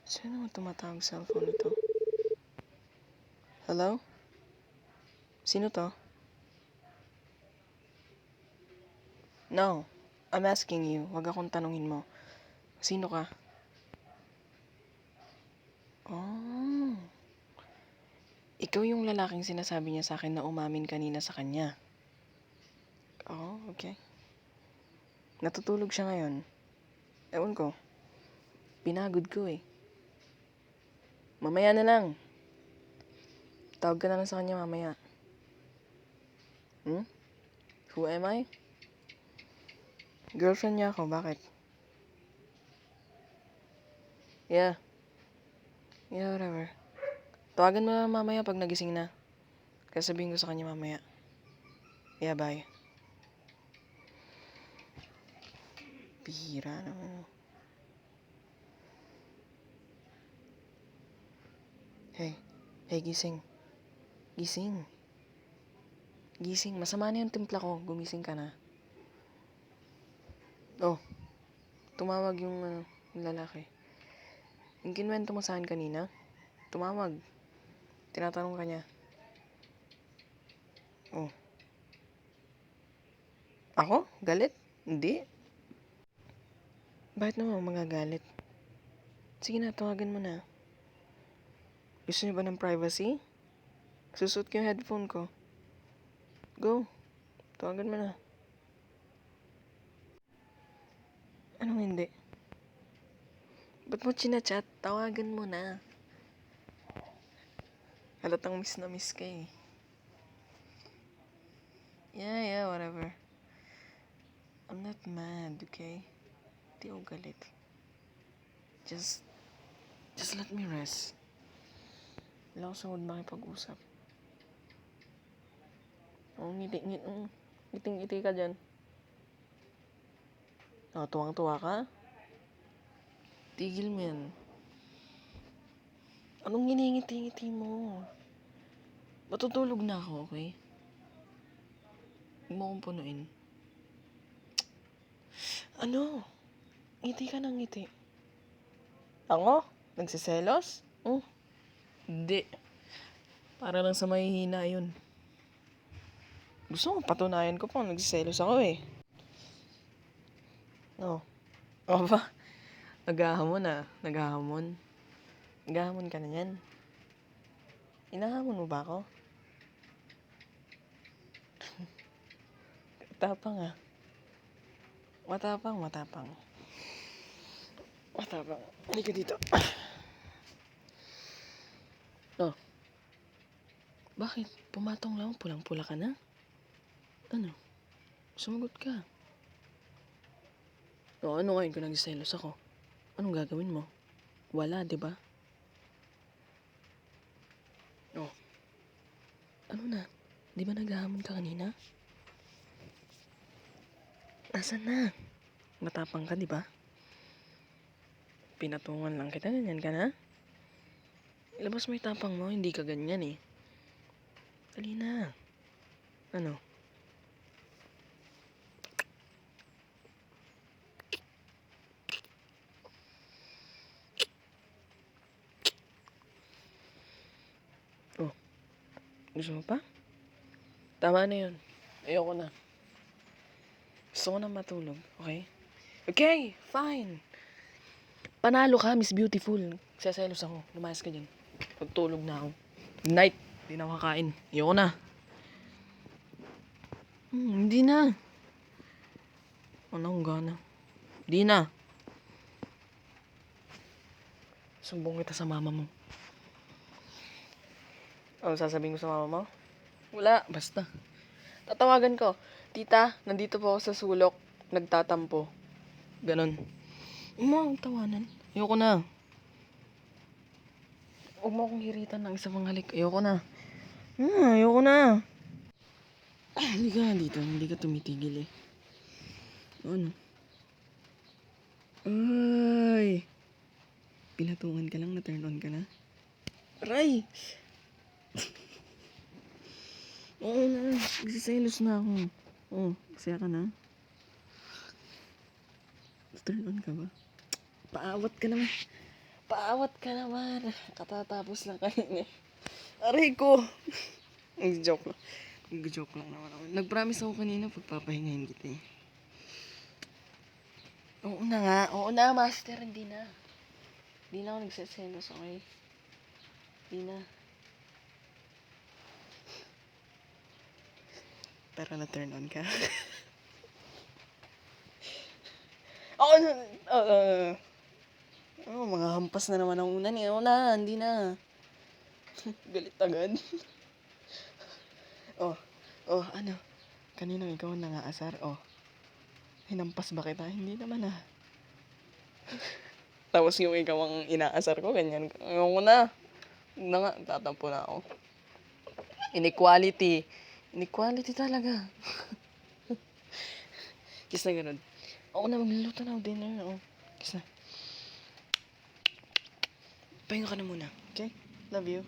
Sino naman tumatawag cellphone ito? Hello? Sino to? No. I'm asking you. Huwag akong tanungin mo. Sino ka? Oh. Ikaw yung lalaking sinasabi niya sa akin na umamin kanina sa kanya. Oh, okay. Natutulog siya ngayon. Ewan ko. Pinagod ko eh. Mamaya na lang. Tawag ka na lang sa kanya mamaya. Hmm? Who am I? Girlfriend niya ako. Bakit? Yeah. Yeah, whatever. Tawagan mo na mamaya pag nagising na. Kaya sabihin ko sa kanya mamaya. Yeah, bye. Bihira naman. Hey. Hey, gising. Gising. Gising. Masama na yung timpla ko. Gumising ka na. Oh. Tumawag yung lalaki. Yung kinwento mo sa akin kanina. Tumawag. Tinatanong ka niya. Oh. Ako? Galit? Hindi. Bakit naman magagalit? Sige na, tawagan mo na. Gusto niyo ba ng privacy? Susuot ko yung headphone ko. Go. Tawagan mo na. Anong hindi? Ba't mo chinachat? Tawagan mo na. Halatang miss na miss ka eh. Yeah, whatever. I'm not mad, okay? Di ako galit. Just let me rest. Wala ko sa mood makipag-usap. Oh, ngiting-ngiti ka dyan. Oh, tuwang-tuwa ka? Tigil mo yan. Anong ngiti-ngiti mo? Matutulog na ako, okay? Huwag mo akong punuin. Ano? Ngiti ka ng ngiti. Ako? Nagsiselos? Hindi. Para lang sa mahihina yun. Gusto ko patunayan ko pa nagsiselos ako eh. Oh. O ba? Naghahamon na. Naghahamon ka na yan. Inahamon mo ba ako? Matapang ah. Matapang. Halika dito. Oh. Bakit? Pumatong lang. Pulang-pula ka na? Ano? Sumagot ka. O ano ngayon kung nagsiselos ako? Anong gagawin mo? Wala, di ba? Oh. Ano na? Di ba naghahamon ka kanina? Asan na? Matapang ka, di ba? Pinatungan lang kita, ganyan ka na? Ilabas mo yung tapang mo, hindi ka ganyan eh. Dali na. Ano? Oh. Gusto mo pa? Tama na yun. Ayoko na. Gusto ko na matulog, okay? Okay, fine. Panalo ka, Miss Beautiful. Saselos ako. Lumayas ka dyan. Pagtulog na ako. Good night. Hindi na ako kakain. Ayoko na. Hindi na. Ano akong gana? Hindi na. Sumbong kita sa mama mo. Ano sasabihin ko sa mama mo? Wala, basta. Tatawagan ko. Tita, nandito po ako sa sulok. Nagtatampo. Ganon. Huwag mo akong tawanan. Ayoko na. Huwag mo akong hiritan ng isang halik. Ayoko na. Ayoko na. Hindi ka dito. Hindi ka tumitigil eh. Ano? Ay! Pinatungan ka lang na turn on ka na? Aray! Oo na. Nagsiselos na ako. Oh, masaya ka na? Turn on ka ba? Paawat ka naman. Paawat ka naman. Katatapos lang kanina. Aray ko. Nag-joke lang. Nag-joke lang naman ako. Nag-promise ako kanina pagpapahingahin kita eh. Oo na nga. Oo na, master. Hindi na. Hindi na ako nagseselos, okay? Hindi na. Pero na-turn on ka. Oo na. Mga hampas na naman ang una niya. Oo na, hindi na. Galit agad. Ano? Kanina ikaw ang nangaasar. Hinampas ba kita? Hindi naman ah. Tapos yung ikaw ang inaasar ko, ganyan. Ayoko na. Huwag na nga, tatampo na ako. Inequality. Inequality talaga. Kiss na ganun. Ako na, magluluto na ako dinner. Kiss na. Pahinga ka na muna. Okay? Love you.